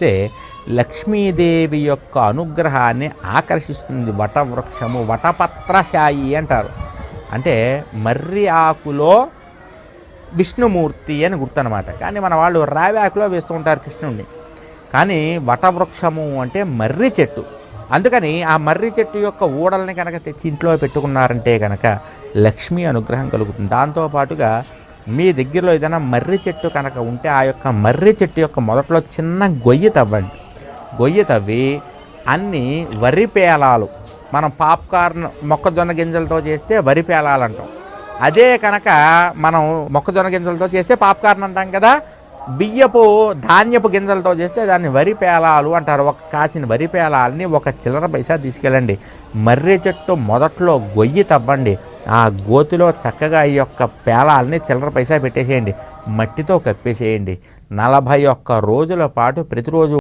అయితే లక్ష్మీదేవి యొక్క అనుగ్రహాన్ని ఆకర్షిస్తుంది వటవృక్షము. వటపత్రశాయి అంటారు. అంటే మర్రి ఆకులో విష్ణుమూర్తి అని గుర్తనమాట. కానీ మన వాళ్ళు రావి ఆకులో వేస్తూ ఉంటారు కృష్ణుడిని. కానీ వటవృక్షము అంటే మర్రి చెట్టు. అందుకని ఆ మర్రి చెట్టు యొక్క ఊడల్ని కనుక తెచ్చి ఇంట్లో పెట్టుకున్నారంటే కనుక లక్ష్మీ అనుగ్రహం కలుగుతుంది. దాంతోపాటుగా మీ దగ్గరలో ఏదైనా మర్రి చెట్టు కనుక ఉంటే ఆ యొక్క మర్రి చెట్టు యొక్క మొదట్లో చిన్న గొయ్యి తవ్వండి. గొయ్యి తవ్వి అన్ని వరి పేలాలు, మనం పాప్కార్న్ మొక్కజొన్న గింజలతో చేస్తే వరి పేలాలు అంటాం. అదే కనుక మనం మొక్కజొన్న గింజలతో చేస్తే పాప్కార్న్ అంటాం కదా. బియ్యపు ధాన్యపు గింజలతో చేస్తే దాన్ని వరి పేలాలు అంటారు. ఒక కాసిన వరి పేలాలని ఒక చిల్లర పైసా తీసుకెళ్ళండి. మర్రి చెట్టు మొదట్లో గొయ్యి తవ్వండి. ఆ గోతిలో చక్కగా ఈ యొక్క పేలాలని చిల్లర పైసా పెట్టేసేయండి. మట్టితో కప్పేసేయండి. 41 రోజుల పాటు ప్రతిరోజు